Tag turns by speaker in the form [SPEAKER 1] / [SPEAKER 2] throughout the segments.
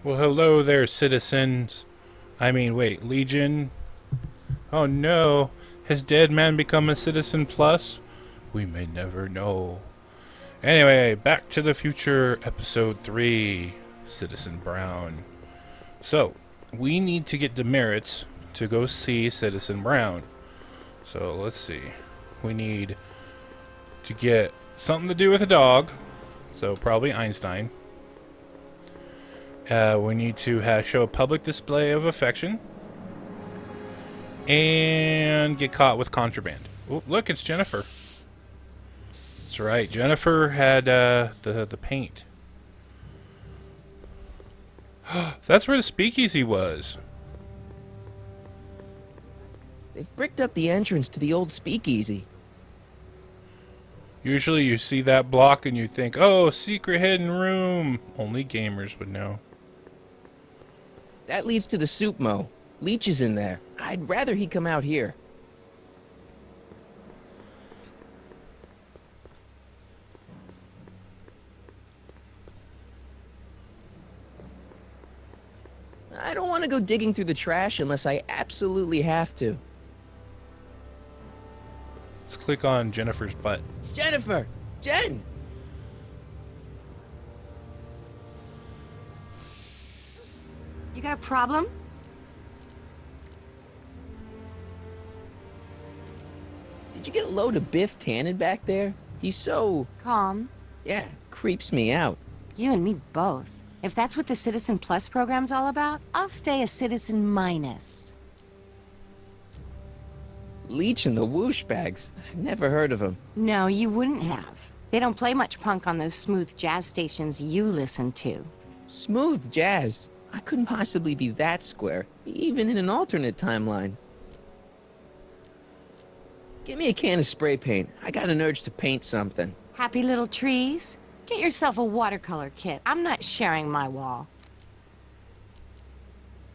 [SPEAKER 1] Well, hello there, citizens. Wait, Legion? Oh no, has Dead Man become a Citizen Plus? We may never know. Anyway, Back to the Future, Episode 3, Citizen Brown. So, we need to get demerits to go see Citizen Brown. So, let's see. We need to get something to do with a dog. So, probably Einstein. We need to show a public display of affection. And get caught with contraband. Oh, look, it's Jennifer. That's right. Jennifer had the paint. That's where the speakeasy was.
[SPEAKER 2] They've bricked up the entrance to the old speakeasy.
[SPEAKER 1] Usually you see that block and you think, oh, secret hidden room. Only gamers would know.
[SPEAKER 2] That leads to the soup mo. Leech is in there. I'd rather he come out here. I don't want to go digging through the trash unless I absolutely have to.
[SPEAKER 1] Let's click on Jennifer's butt.
[SPEAKER 2] Jennifer! Jen!
[SPEAKER 3] You got a problem?
[SPEAKER 2] Did you get a load of Biff Tannen back there? He's so...
[SPEAKER 3] Calm.
[SPEAKER 2] yeah, creeps me out.
[SPEAKER 3] You and me both. If that's what the Citizen Plus program's all about, I'll stay a Citizen Minus.
[SPEAKER 2] Leech and the whoosh bags. Never heard of him.
[SPEAKER 3] No, you wouldn't have. They don't play much punk on those smooth jazz stations you listen to.
[SPEAKER 2] Smooth jazz. I couldn't possibly be that square, even in an alternate timeline. Give me a can of spray paint. I got an urge to paint something.
[SPEAKER 3] Happy little trees? Get yourself a watercolor kit. I'm not sharing my wall.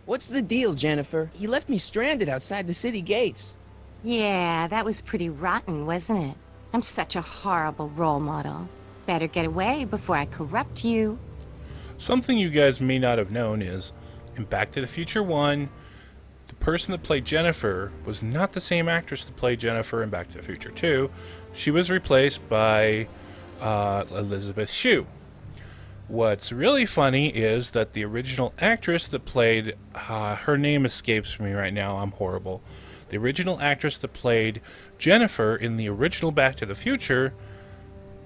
[SPEAKER 2] What's the deal, Jennifer? He left me stranded outside the city gates.
[SPEAKER 3] Yeah, that was pretty rotten, wasn't it? I'm such a horrible role model. Better get away before I corrupt you.
[SPEAKER 1] Something you guys may not have known is, in Back to the Future 1, the person that played Jennifer was not the same actress that played Jennifer in Back to the Future 2. She was replaced by Elizabeth Shue. What's really funny is that the original actress that played, her name escapes me right now, I'm horrible. The original actress that played Jennifer in the original Back to the Future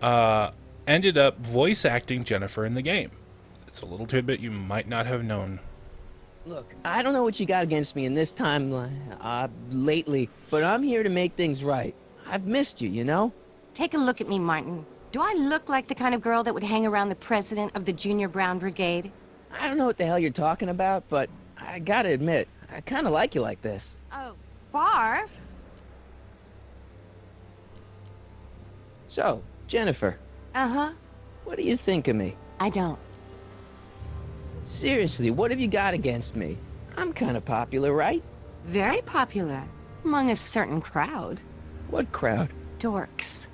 [SPEAKER 1] ended up voice acting Jennifer in the game. It's a little tidbit you might not have known.
[SPEAKER 2] Look, I don't know what you got against me in this timeline, lately, but I'm here to make things right. I've missed you, you know?
[SPEAKER 3] Take a look at me, Martin. Do I look like the kind of girl that would hang around the president of the Junior Brown Brigade?
[SPEAKER 2] I don't know what the hell you're talking about, but I gotta admit, I kinda like you like this.
[SPEAKER 3] Oh, barf?
[SPEAKER 2] So, Jennifer,
[SPEAKER 3] Uh-huh.
[SPEAKER 2] what do you think of me?
[SPEAKER 3] I don't.
[SPEAKER 2] Seriously, what have you got against me? I'm kinda popular, right?
[SPEAKER 3] Very popular. Among a certain crowd.
[SPEAKER 2] What crowd?
[SPEAKER 3] Dorks.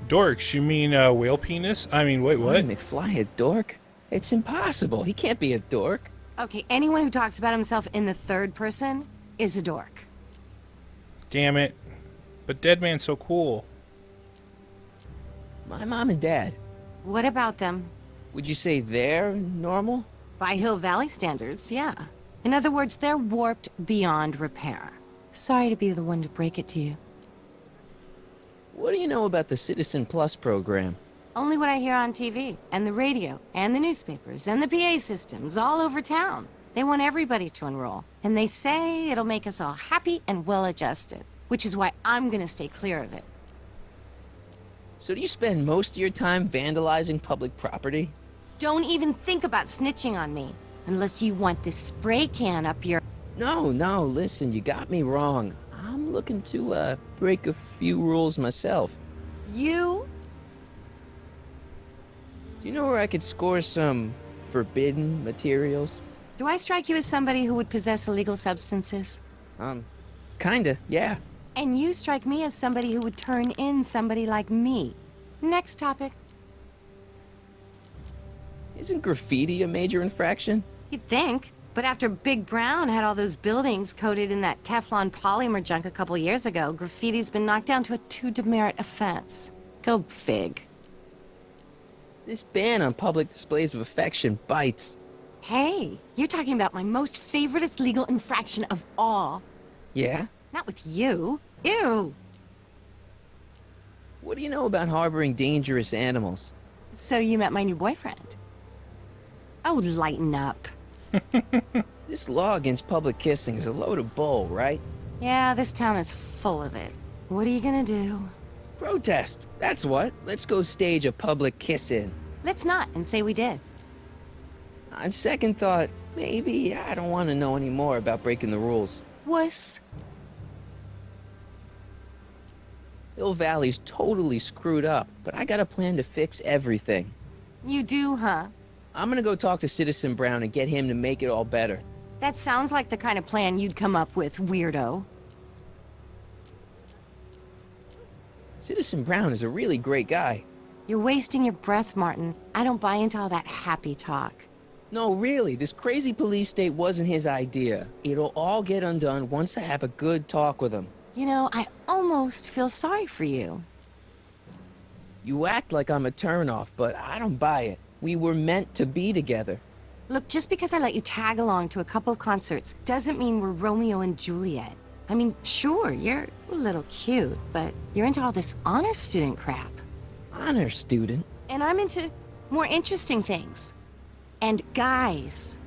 [SPEAKER 1] Dorks, you mean whale penis? Wait, what?
[SPEAKER 2] McFly a dork? It's impossible. He can't be a dork.
[SPEAKER 3] Okay, anyone who talks about himself in the third person is a dork.
[SPEAKER 1] Damn it. But Dead Man's so cool.
[SPEAKER 2] My mom and dad,
[SPEAKER 3] What about them?
[SPEAKER 2] would you say they're normal?
[SPEAKER 3] By Hill Valley standards, yeah. In other words, they're warped beyond repair. Sorry to be the one to break it to you.
[SPEAKER 2] What do you know about the Citizen Plus program?
[SPEAKER 3] Only what I hear on TV, and the radio, and the newspapers, and the PA systems all over town. They want everybody to enroll, and they say it'll make us all happy and well-adjusted, which is why I'm gonna stay clear of it.
[SPEAKER 2] So do you spend most of your time vandalizing public property?
[SPEAKER 3] Don't even think about snitching on me, unless you want this spray can up your...
[SPEAKER 2] No, listen, you got me wrong. I'm looking to, break a few rules myself.
[SPEAKER 3] You?
[SPEAKER 2] Do you know where I could score some forbidden materials?
[SPEAKER 3] Do I strike you as somebody who would possess illegal substances?
[SPEAKER 2] Kinda, yeah.
[SPEAKER 3] And you strike me as somebody who would turn in somebody like me. Next topic.
[SPEAKER 2] Isn't graffiti a major infraction?
[SPEAKER 3] You'd think. But after Big Brown had all those buildings coated in that Teflon polymer junk a couple years ago, graffiti's been knocked down to a 2 demerit offense. Go fig.
[SPEAKER 2] This ban on public displays of affection bites.
[SPEAKER 3] Hey, you're talking about my most favoriteest legal infraction of all.
[SPEAKER 2] Yeah?
[SPEAKER 3] Not with you. Ew.
[SPEAKER 2] What do you know about harboring dangerous animals?
[SPEAKER 3] So you met my new boyfriend. Oh, lighten up.
[SPEAKER 2] This law against public kissing is a load of bull, right?
[SPEAKER 3] Yeah, this town is full of it. What are you gonna do?
[SPEAKER 2] Protest, that's what. Let's go stage a public kiss-in.
[SPEAKER 3] Let's not and say we did.
[SPEAKER 2] On second thought, maybe I don't want to know any more about breaking the rules.
[SPEAKER 3] Wuss.
[SPEAKER 2] Hill Valley's totally screwed up, but I got a plan to fix everything.
[SPEAKER 3] You do, huh?
[SPEAKER 2] I'm gonna go talk to Citizen Brown and get him to make it all better.
[SPEAKER 3] That sounds like the kind of plan you'd come up with, weirdo.
[SPEAKER 2] Citizen Brown is a really great guy.
[SPEAKER 3] You're wasting your breath, Martin. I don't buy into all that happy talk.
[SPEAKER 2] No, really, this crazy police state wasn't his idea. It'll all get undone once I have a good talk with him.
[SPEAKER 3] You know, I almost feel sorry for you.
[SPEAKER 2] You act like I'm a turnoff, but I don't buy it. We were meant to be together.
[SPEAKER 3] Look, just because I let you tag along to a couple of concerts doesn't mean we're Romeo and Juliet. I mean, sure, you're a little cute, but you're into all this honor student crap.
[SPEAKER 2] Honor student?
[SPEAKER 3] And I'm into more interesting things. And guys.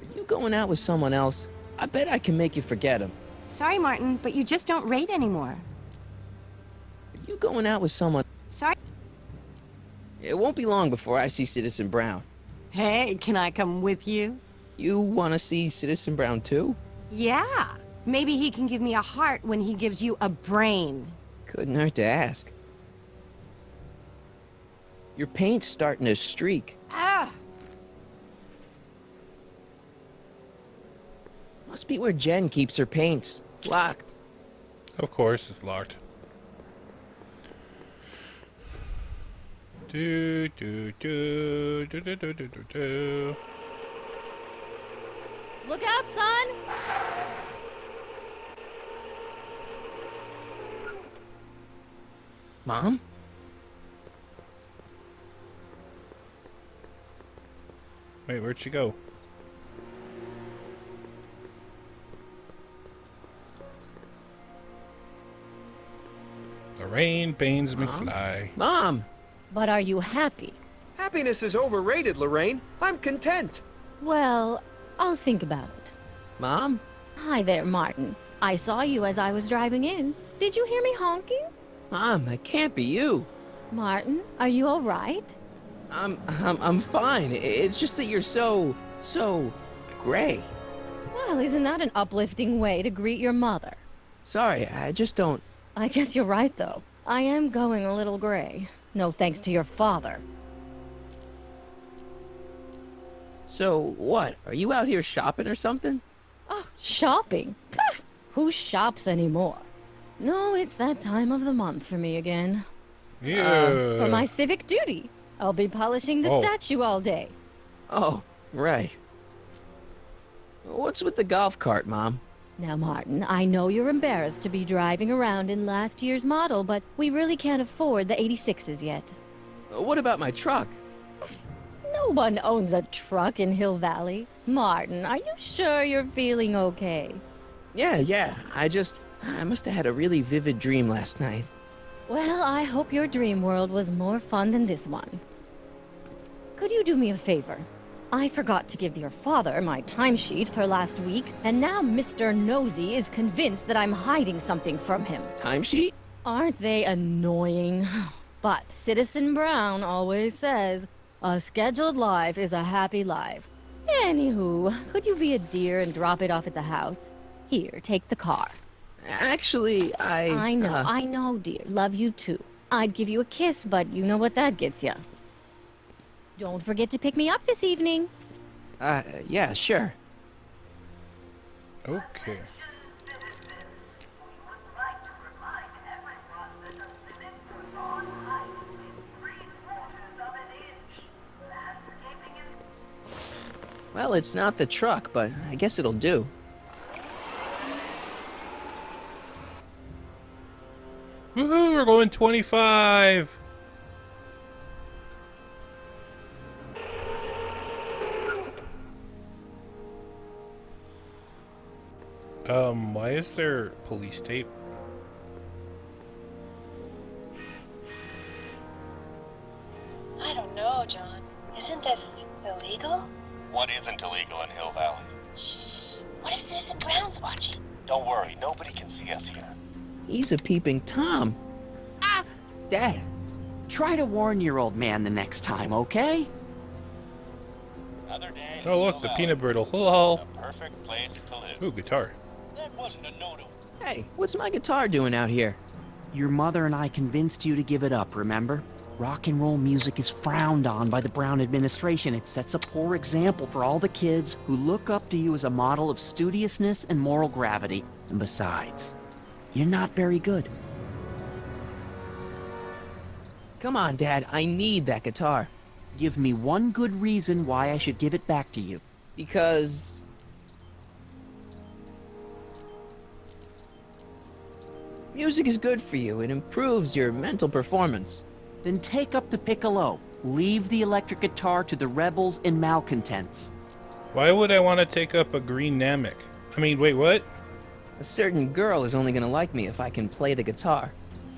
[SPEAKER 2] Are you going out with someone else? I bet I can make you forget him.
[SPEAKER 3] Sorry, Martin, but you just don't rate anymore.
[SPEAKER 2] Are you going out with someone?
[SPEAKER 3] Sorry.
[SPEAKER 2] It won't be long before I see Citizen Brown.
[SPEAKER 3] Hey, can I come with you?
[SPEAKER 2] You want to see Citizen Brown too?
[SPEAKER 3] Yeah. Maybe he can give me a heart when he gives you a brain.
[SPEAKER 2] Couldn't hurt to ask. Your paint's starting to streak.
[SPEAKER 3] Ah!
[SPEAKER 2] Must be where Jen keeps her paints. Locked.
[SPEAKER 1] Of course, it's locked. Do do do do do do do do do.
[SPEAKER 4] Look out, son!
[SPEAKER 2] Mom?
[SPEAKER 1] Wait, where'd she go? Lorraine Baines McFly.
[SPEAKER 2] Mom!
[SPEAKER 4] But are you happy?
[SPEAKER 5] Happiness is overrated, Lorraine. I'm content.
[SPEAKER 4] Well, I'll think about it.
[SPEAKER 2] Mom?
[SPEAKER 4] Hi there, Martin. I saw you as I was driving in. Did you hear me honking?
[SPEAKER 2] Mom, that can't be you.
[SPEAKER 4] Martin, are you all right?
[SPEAKER 2] I'm fine. It's just that you're so gray.
[SPEAKER 4] Well, isn't that an uplifting way to greet your mother?
[SPEAKER 2] Sorry, I just don't...
[SPEAKER 4] I guess you're right, though. I am going a little gray. No thanks to your father.
[SPEAKER 2] So, what? Are you out here shopping or something?
[SPEAKER 4] Oh, shopping? Pah! Who shops anymore? No, it's that time of the month for me again.
[SPEAKER 1] Yeah.
[SPEAKER 4] For my civic duty. I'll be polishing the
[SPEAKER 1] Oh.
[SPEAKER 4] statue all day.
[SPEAKER 2] Oh, right. What's with the golf cart, Mom?
[SPEAKER 4] Now, Martin, I know you're embarrassed to be driving around in last year's model, but we really can't afford the 86s yet.
[SPEAKER 2] What about my truck?
[SPEAKER 4] No one owns a truck in Hill Valley. Martin, are you sure you're feeling okay?
[SPEAKER 2] Yeah. I must have had a really vivid dream last night.
[SPEAKER 4] Well, I hope your dream world was more fun than this one. Could you do me a favor? I forgot to give your father my timesheet for last week, and now Mr. Nosy is convinced that I'm hiding something from him.
[SPEAKER 2] Timesheet?
[SPEAKER 4] Aren't they annoying? But Citizen Brown always says, a scheduled life is a happy life. Anywho, could you be a dear and drop it off at the house? Here, take the car.
[SPEAKER 2] Actually,
[SPEAKER 4] I know, dear. Love you too. I'd give you a kiss, but you know what that gets ya. Don't forget to pick me up this evening.
[SPEAKER 2] Yeah, sure.
[SPEAKER 1] Okay.
[SPEAKER 2] Well, it's not the truck, but I guess it'll do.
[SPEAKER 1] Woohoo, we're going 25! Why is there police tape?
[SPEAKER 6] I don't know, John. Isn't this illegal?
[SPEAKER 7] What isn't illegal in Hill Valley?
[SPEAKER 6] Shh. What if Citizen Brown's watching?
[SPEAKER 7] Don't worry, nobody can see us here.
[SPEAKER 2] He's a peeping Tom. Ah! Dad,
[SPEAKER 8] Try to warn your old man the next time, okay?
[SPEAKER 7] Another day.
[SPEAKER 1] Oh look, the peanut brittle. Hello.
[SPEAKER 7] A perfect place to live.
[SPEAKER 1] Ooh, guitar.
[SPEAKER 7] That wasn't a no to.
[SPEAKER 2] hey, what's my guitar doing out here?
[SPEAKER 8] Your mother and I convinced you to give it up, remember? Rock and roll music is frowned on by the Brown administration. It sets a poor example for all the kids who look up to you as a model of studiousness and moral gravity. And besides, you're not very good.
[SPEAKER 2] Come on, Dad, I need that guitar.
[SPEAKER 8] Give me one good reason why I should give it back to you.
[SPEAKER 2] Because... music is good for you. It improves your mental performance.
[SPEAKER 8] Then take up the piccolo. Leave the electric guitar to the rebels and malcontents.
[SPEAKER 1] Why would I want to take up a green Namek? I mean, wait, what?
[SPEAKER 2] A certain girl is only gonna like me if I can play the guitar.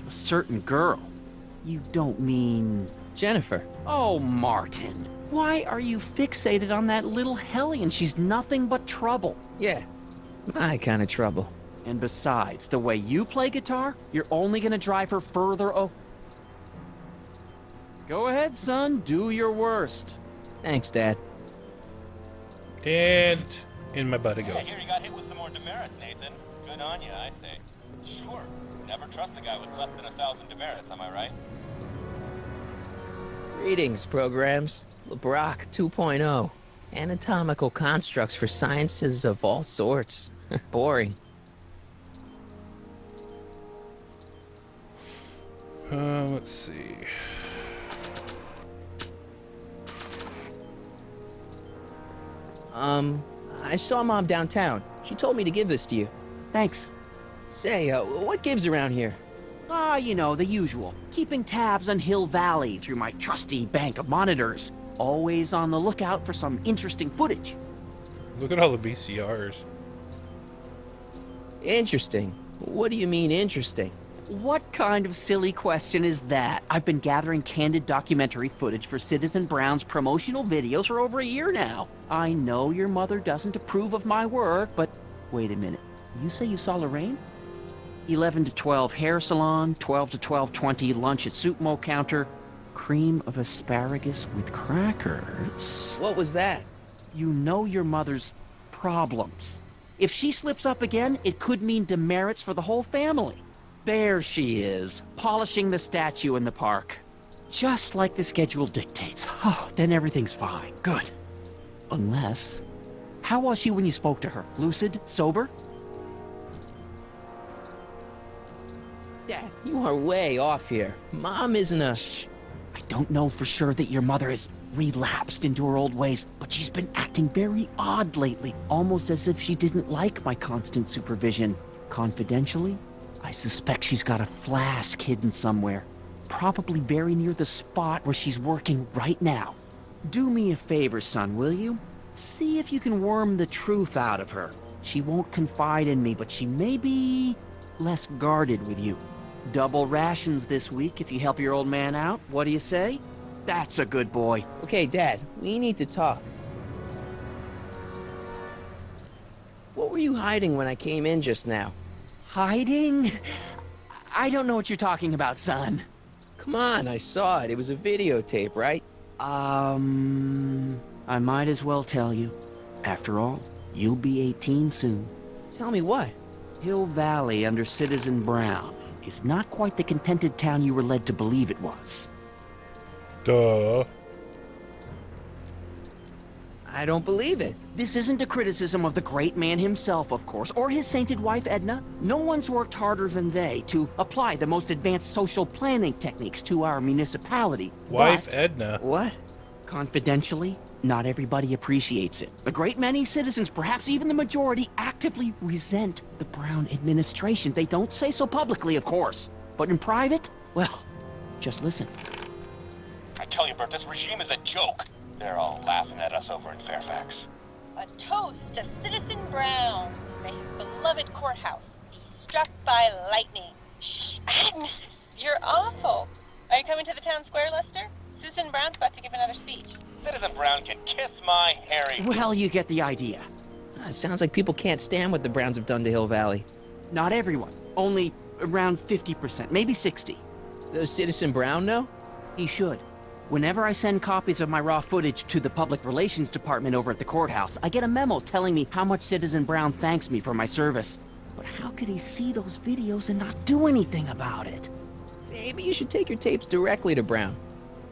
[SPEAKER 8] A certain girl. You don't mean...
[SPEAKER 2] Jennifer.
[SPEAKER 8] Oh, Martin. Why are you fixated on that little hellion? She's nothing but trouble.
[SPEAKER 2] Yeah, my kind of trouble.
[SPEAKER 8] And besides, the way you play guitar, you're only gonna drive her further Go ahead, son. Do your worst.
[SPEAKER 2] Thanks, Dad.
[SPEAKER 1] And in my butt it
[SPEAKER 7] I
[SPEAKER 1] goes.
[SPEAKER 7] hear you got hit with some more demerits, Nathan. Good on you, I say. Sure. Never trust a guy with less than 1,000 demerits, am I right?
[SPEAKER 2] Greetings, programs. LeBrock 2.0. Anatomical constructs for sciences of all sorts. Boring.
[SPEAKER 1] Let's see.
[SPEAKER 2] I saw Mom downtown. She told me to give this to you.
[SPEAKER 8] Thanks.
[SPEAKER 2] Say, what gives around here?
[SPEAKER 8] Ah, you know, the usual. Keeping tabs on Hill Valley through my trusty bank of monitors. Always on the lookout for some interesting footage.
[SPEAKER 1] Look at all the VCRs.
[SPEAKER 2] Interesting. What do you mean, interesting?
[SPEAKER 8] What kind of silly question is that? I've been gathering candid documentary footage for Citizen Brown's promotional videos for over a year now. I know your mother doesn't approve of my work, but wait a minute. You say you saw Lorraine? 11 to 12 hair salon, 12 to 12:20 lunch at soup mo counter, cream of asparagus with crackers.
[SPEAKER 2] What was that?
[SPEAKER 8] You know your mother's problems. If she slips up again, it could mean demerits for the whole family. There she is, polishing the statue in the park. Just like the schedule dictates. Oh, then everything's fine. Good. Unless... How was she when you spoke to her? Lucid? Sober?
[SPEAKER 2] Dad, you are way off here. Mom isn't a...
[SPEAKER 8] Shh. I don't know for sure that your mother has relapsed into her old ways, but she's been acting very odd lately, almost as if she didn't like my constant supervision. Confidentially, I suspect she's got a flask hidden somewhere, probably very near the spot where she's working right now. Do me a favor, son, will you? See if you can worm the truth out of her. She won't confide in me, but she may be less guarded with you. Double rations this week if you help your old man out. What do you say? That's a good boy.
[SPEAKER 2] Okay, Dad, we need to talk. What were you hiding when I came in just now?
[SPEAKER 8] Hiding? I don't know what you're talking about, son.
[SPEAKER 2] Come on, I saw it. It was a videotape, right?
[SPEAKER 8] I might as well tell you. After all, you'll be 18 soon.
[SPEAKER 2] Tell me what?
[SPEAKER 8] Hill Valley under Citizen Brown is not quite the contented town you were led to believe it was.
[SPEAKER 1] Duh.
[SPEAKER 2] I don't believe it.
[SPEAKER 8] This isn't a criticism of the great man himself, of course, or his sainted wife, Edna. No one's worked harder than they to apply the most advanced social planning techniques to our municipality.
[SPEAKER 1] Wife
[SPEAKER 8] But
[SPEAKER 1] Edna.
[SPEAKER 2] What?
[SPEAKER 8] Confidentially, not everybody appreciates it. A great many citizens, perhaps even the majority, actively resent the Brown administration. They don't say so publicly, of course. But in private, well, just listen.
[SPEAKER 7] I tell you, Bert, this regime is a joke. They're all laughing at us over in Fairfax.
[SPEAKER 6] A toast to Citizen Brown. May his beloved courthouse be struck by lightning. Shh, Agnes, you're awful. Are you coming to the town square, Lester? Citizen Brown's about to give another speech.
[SPEAKER 7] Citizen Brown can kiss my hairy...
[SPEAKER 8] Well, you get the idea.
[SPEAKER 2] It sounds like people can't stand what the Browns have done to Hill Valley.
[SPEAKER 8] Not everyone. Only around 50%, maybe 60.
[SPEAKER 2] Does Citizen Brown know?
[SPEAKER 8] He should. Whenever I send copies of my raw footage to the Public Relations Department over at the courthouse, I get a memo telling me how much Citizen Brown thanks me for my service. But how could he see those videos and not do anything about it?
[SPEAKER 2] Maybe you should take your tapes directly to Brown.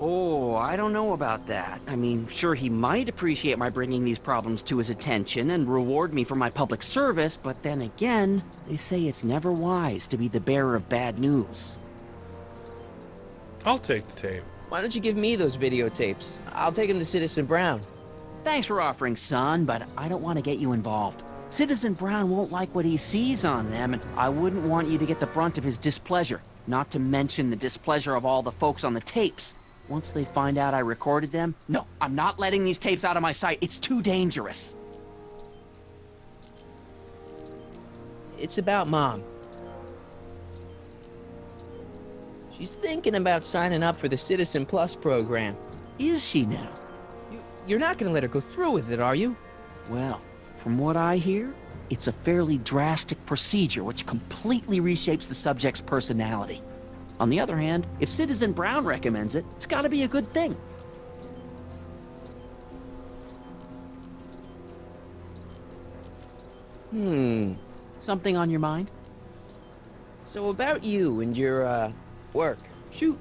[SPEAKER 8] Oh, I don't know about that. I mean, sure, he might appreciate my bringing these problems to his attention and reward me for my public service, but then again, they say it's never wise to be the bearer of bad news.
[SPEAKER 1] I'll take the tape.
[SPEAKER 2] Why don't you give me those videotapes? I'll take them to Citizen Brown.
[SPEAKER 8] Thanks for offering, son, but I don't want to get you involved. Citizen Brown won't like what he sees on them, and I wouldn't want you to get the brunt of his displeasure, not to mention the displeasure of all the folks on the tapes. Once they find out I recorded them, no, I'm not letting these tapes out of my sight. It's too dangerous.
[SPEAKER 2] It's about Mom. She's thinking about signing up for the Citizen Plus program.
[SPEAKER 8] Is she now?
[SPEAKER 2] You're not going to let her go through with it, are you?
[SPEAKER 8] Well, from what I hear, it's a fairly drastic procedure which completely reshapes the subject's personality. On the other hand, if Citizen Brown recommends it, it's gotta be a good thing. Something on your mind?
[SPEAKER 2] So about you and your, work.
[SPEAKER 8] Shoot.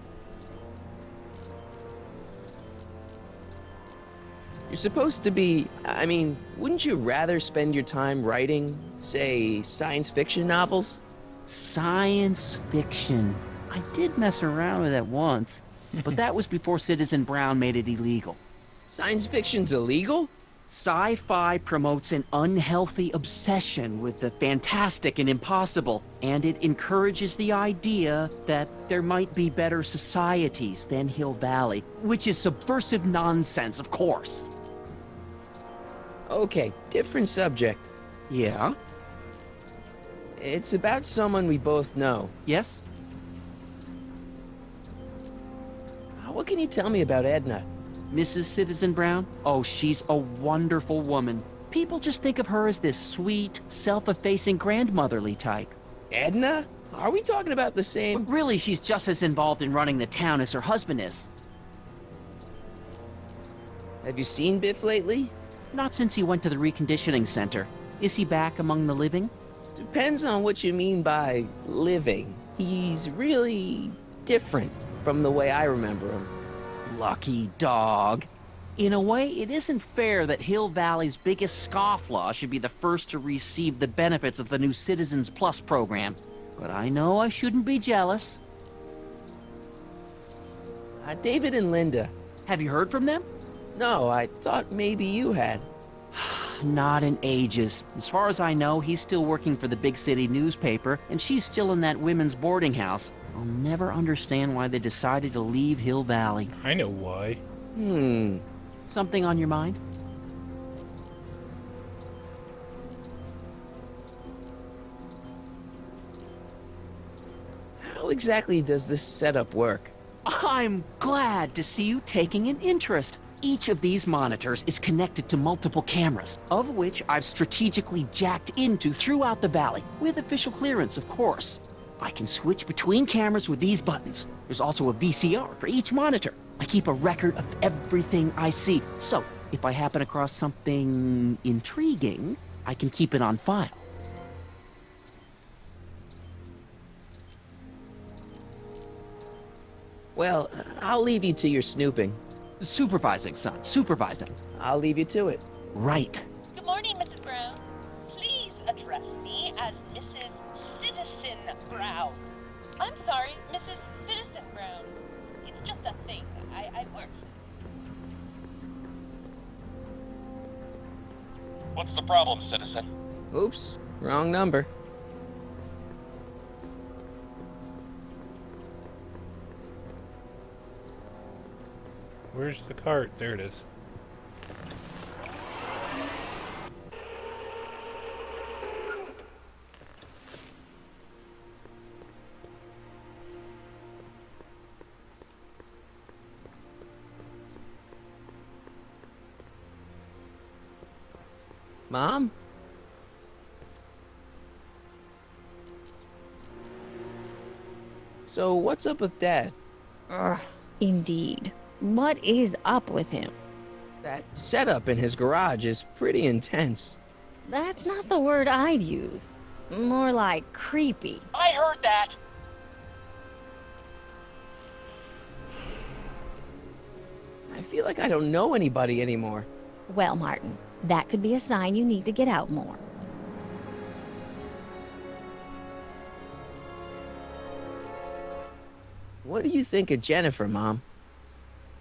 [SPEAKER 2] You're supposed to be, I mean, wouldn't you rather spend your time writing, say, science fiction novels?
[SPEAKER 8] Science fiction. I did mess around with it once, but that was before Citizen Brown made it illegal.
[SPEAKER 2] Science fiction's illegal?
[SPEAKER 8] Sci-fi promotes an unhealthy obsession with the fantastic and impossible, and it encourages the idea that there might be better societies than Hill Valley, which is subversive nonsense, of course.
[SPEAKER 2] Okay, different subject.
[SPEAKER 8] Yeah?
[SPEAKER 2] It's about someone we both know.
[SPEAKER 8] Yes?
[SPEAKER 2] What can you tell me about Edna?
[SPEAKER 8] Mrs. Citizen Brown? Oh, she's a wonderful woman. People just think of her as this sweet, self-effacing grandmotherly type.
[SPEAKER 2] Edna? Are we talking about the same?
[SPEAKER 8] But really, she's just as involved in running the town as her husband is.
[SPEAKER 2] Have you seen Biff lately?
[SPEAKER 8] Not since he went to the reconditioning center. Is he back among the living?
[SPEAKER 2] Depends on what you mean by living. He's really different from the way I remember him.
[SPEAKER 8] Lucky dog. In a way, it isn't fair that Hill Valley's biggest scofflaw should be the first to receive the benefits of the new Citizens Plus program. But I know I shouldn't be jealous.
[SPEAKER 2] David and Linda.
[SPEAKER 8] Have you heard from them?
[SPEAKER 2] No, I thought maybe you had.
[SPEAKER 8] Not in ages. As far as I know, he's still working for the big city newspaper, and she's still in that women's boarding house. I'll never understand why they decided to leave Hill Valley.
[SPEAKER 1] I know why.
[SPEAKER 8] Something on your mind?
[SPEAKER 2] How exactly does this setup work?
[SPEAKER 8] I'm glad to see you taking an interest. Each of these monitors is connected to multiple cameras, of which I've strategically jacked into throughout the valley, with official clearance, of course. I can switch between cameras with these buttons. There's also a VCR for each monitor. I keep a record of everything I see, so if I happen across something intriguing, I can keep it on file.
[SPEAKER 2] Well, I'll leave you to your snooping.
[SPEAKER 8] Supervising, son, supervising.
[SPEAKER 2] I'll leave you to it.
[SPEAKER 8] Right.
[SPEAKER 6] Good morning, Mrs. Brown. Please address me as Mrs. Citizen Brown. I'm sorry, Mrs. Citizen Brown. It's just a thing. I work.
[SPEAKER 7] What's the problem, citizen?
[SPEAKER 2] Oops, wrong number.
[SPEAKER 1] Where's the cart? There it is.
[SPEAKER 2] Mom? So, what's up with Dad?
[SPEAKER 4] Ugh, indeed. What is up with him?
[SPEAKER 2] That setup in his garage is pretty intense.
[SPEAKER 4] That's not the word I'd use. More like creepy.
[SPEAKER 7] I heard that!
[SPEAKER 2] I feel like I don't know anybody anymore.
[SPEAKER 4] Well, Martin, that could be a sign you need to get out more.
[SPEAKER 2] What do you think of Jennifer, Mom?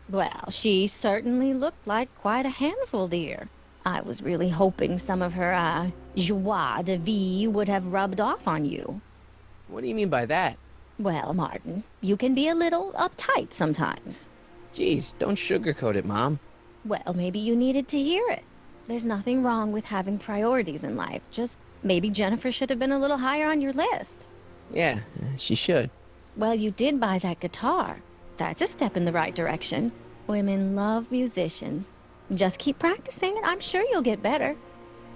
[SPEAKER 4] Well, she certainly looked like quite a handful, dear. I was really hoping some of her, joie de vie would have rubbed off on you.
[SPEAKER 2] What do you mean by that?
[SPEAKER 4] Well, Martin, you can be a little uptight sometimes.
[SPEAKER 2] Geez, don't sugarcoat it, Mom.
[SPEAKER 4] Well, maybe you needed to hear it. There's nothing wrong with having priorities in life. Just maybe Jennifer should have been a little higher on your list.
[SPEAKER 2] Yeah, she should.
[SPEAKER 4] Well, you did buy that guitar. That's a step in the right direction. Women love musicians. Just keep practicing and I'm sure you'll get better.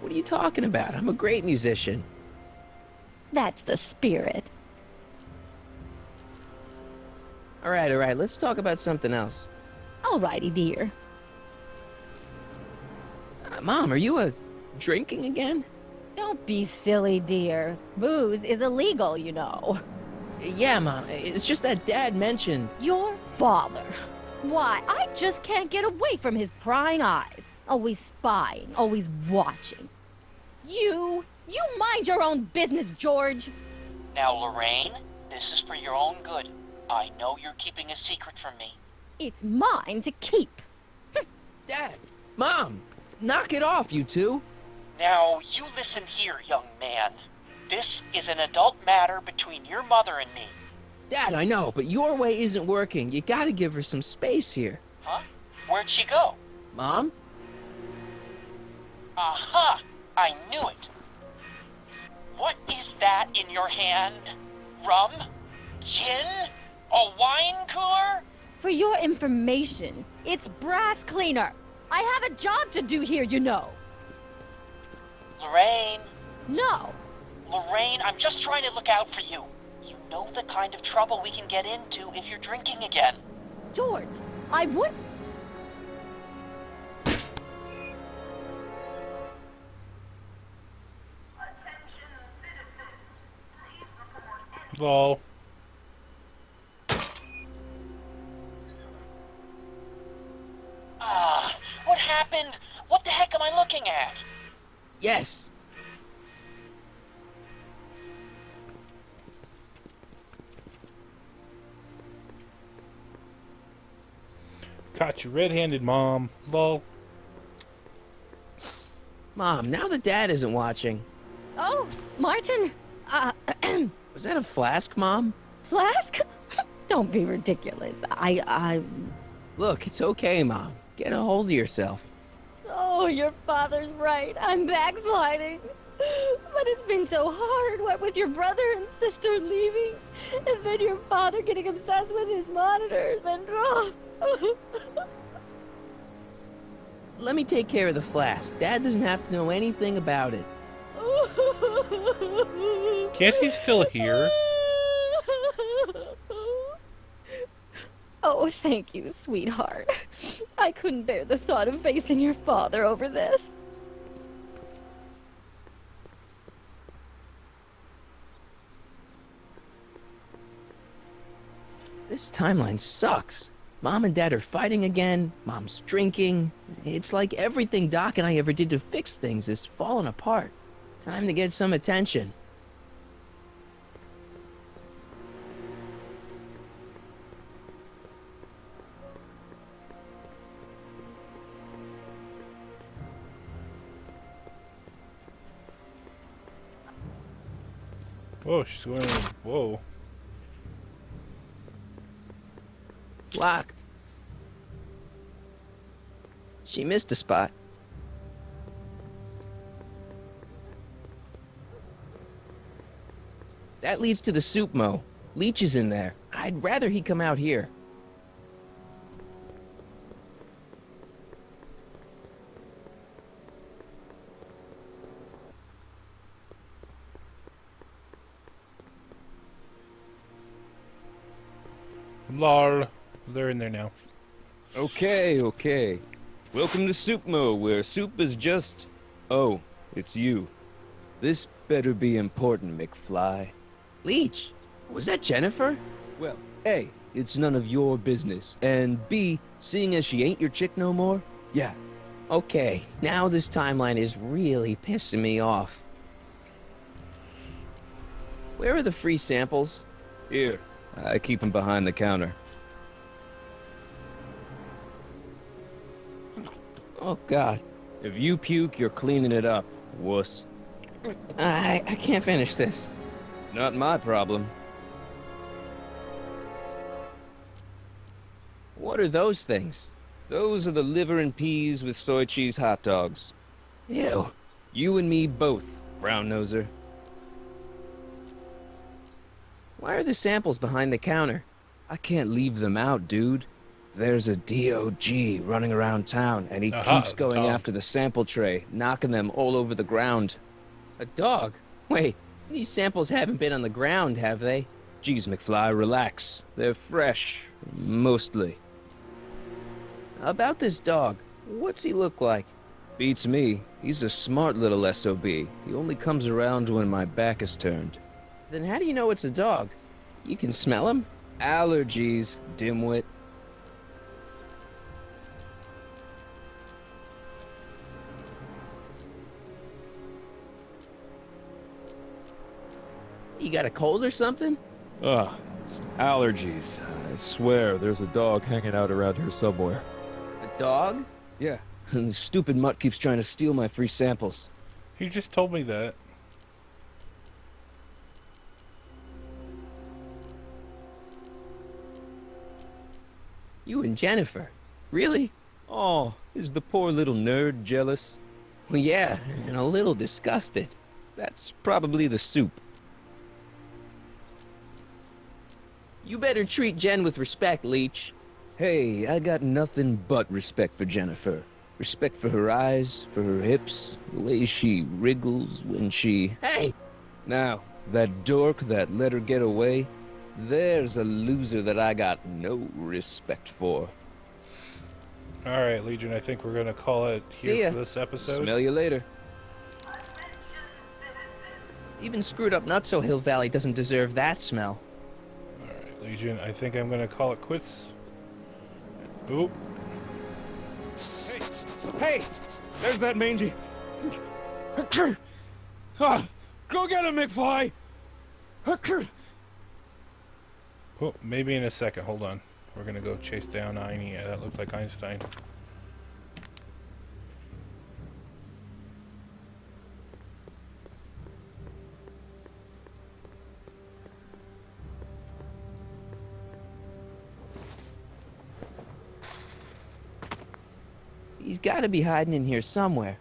[SPEAKER 2] What are you talking about? I'm a great musician.
[SPEAKER 4] That's the spirit.
[SPEAKER 2] All right, let's talk about something else.
[SPEAKER 4] Alrighty, dear.
[SPEAKER 2] Mom, are you drinking again?
[SPEAKER 4] Don't be silly, dear. Booze is illegal, you know.
[SPEAKER 2] Yeah, Mom, it's just that Dad mentioned...
[SPEAKER 4] Your father. Why, I just can't get away from his prying eyes. Always spying, always watching. You mind your own business, George.
[SPEAKER 9] Now, Lorraine, this is for your own good. I know you're keeping a secret from me.
[SPEAKER 4] It's mine to keep.
[SPEAKER 2] Dad! Mom! Knock it off, you two!
[SPEAKER 9] Now, you listen here, young man. This is an adult matter between your mother and me.
[SPEAKER 2] Dad, I know, but your way isn't working. You gotta give her some space here.
[SPEAKER 9] Huh? Where'd she go?
[SPEAKER 2] Mom?
[SPEAKER 9] Aha! I knew it. What is that in your hand? Rum? Gin? A wine cooler?
[SPEAKER 4] For your information, it's brass cleaner. I have a job to do here, you know.
[SPEAKER 9] Lorraine.
[SPEAKER 4] No.
[SPEAKER 9] Lorraine, I'm just trying to look out for you. You know the kind of trouble we can get into if you're drinking again.
[SPEAKER 4] George, I would...
[SPEAKER 1] Lol.
[SPEAKER 9] What happened? What the heck am I looking at?
[SPEAKER 2] Yes!
[SPEAKER 1] Caught you red-handed, Mom. Lol.
[SPEAKER 2] Mom, now that Dad isn't watching...
[SPEAKER 4] Oh, Martin,
[SPEAKER 2] Was that a flask, Mom?
[SPEAKER 4] Flask? Don't be ridiculous.
[SPEAKER 2] Look, it's okay, Mom. Get a hold of yourself.
[SPEAKER 4] Oh, your father's right. I'm backsliding. But it's been so hard, what with your brother and sister leaving, and then your father getting obsessed with his monitors, and...
[SPEAKER 2] Let me take care of the flask. Dad doesn't have to know anything about it.
[SPEAKER 1] Can't he still hear?
[SPEAKER 4] Oh, thank you, sweetheart. I couldn't bear the thought of facing your father over this.
[SPEAKER 2] This timeline sucks. Mom and Dad are fighting again. Mom's drinking. It's like everything Doc and I ever did to fix things is falling apart. Time to get some attention.
[SPEAKER 1] Whoa, she's going. Whoa.
[SPEAKER 2] Locked. She missed a spot. That leads to the soup mo. Leech is in there. I'd rather he come out here.
[SPEAKER 1] Lol. They're in there now.
[SPEAKER 10] Okay. Welcome to Soupmo, where soup is just... Oh, it's you. This better be important, McFly.
[SPEAKER 2] Leech, was that Jennifer?
[SPEAKER 10] Well, A, it's none of your business, and B, seeing as she ain't your chick no more, yeah.
[SPEAKER 2] Okay, now this timeline is really pissing me off. Where are the free samples?
[SPEAKER 10] Here, I keep them behind the counter.
[SPEAKER 2] Oh, God.
[SPEAKER 10] If you puke, you're cleaning it up, wuss.
[SPEAKER 2] I can't finish this.
[SPEAKER 10] Not my problem.
[SPEAKER 2] What are those things?
[SPEAKER 10] Those are the liver and peas with soy cheese hot dogs.
[SPEAKER 2] Ew.
[SPEAKER 10] You and me both, brown noser.
[SPEAKER 2] Why are the samples behind the counter?
[SPEAKER 10] I can't leave them out, dude. There's a DOG running around town, and he keeps going
[SPEAKER 1] dog.
[SPEAKER 10] after the sample tray, knocking them all over the ground.
[SPEAKER 2] A dog? Wait, these samples haven't been on the ground, have they?
[SPEAKER 10] Geez, McFly, relax. They're fresh, mostly.
[SPEAKER 2] About this dog, what's he look like?
[SPEAKER 10] Beats me. He's a smart little SOB. He only comes around when my back is turned.
[SPEAKER 2] Then how do you know it's a dog? You can smell him?
[SPEAKER 10] Allergies, dimwit.
[SPEAKER 2] You got a cold or something?
[SPEAKER 11] Ugh, it's allergies. I swear there's a dog hanging out around here somewhere.
[SPEAKER 2] A dog?
[SPEAKER 10] Yeah, and the stupid mutt keeps trying to steal my free samples.
[SPEAKER 1] He just told me that.
[SPEAKER 2] You and Jennifer? Really?
[SPEAKER 10] Oh, is the poor little nerd jealous?
[SPEAKER 2] Well, yeah, and a little disgusted.
[SPEAKER 10] That's probably the soup.
[SPEAKER 2] You better treat Jen with respect, Leech.
[SPEAKER 10] Hey, I got nothing but respect for Jennifer. Respect for her eyes, for her hips, the way she wriggles when she...
[SPEAKER 2] Hey!
[SPEAKER 10] Now, that dork that let her get away, there's a loser that I got no respect for.
[SPEAKER 1] Alright, Legion, I think we're going to call it
[SPEAKER 2] See
[SPEAKER 1] here
[SPEAKER 2] ya.
[SPEAKER 1] for this episode.
[SPEAKER 10] Smell you later.
[SPEAKER 2] Even screwed up Nutso Hill Valley doesn't deserve that smell.
[SPEAKER 1] Alright, Legion, I think I'm going to call it quits. Oop.
[SPEAKER 11] Hey! There's that mangy. Ah, go get him, McFly!
[SPEAKER 1] Oh, maybe in a second. Hold on. We're going to go chase down Einie. Yeah, that looked like Einstein.
[SPEAKER 2] He's got to be hiding in here somewhere.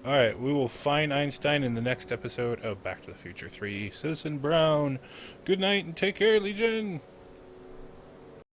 [SPEAKER 1] Alright, we will find Einstein in the next episode of Back to the Future 3. Citizen Brown, good night and take care, Legion!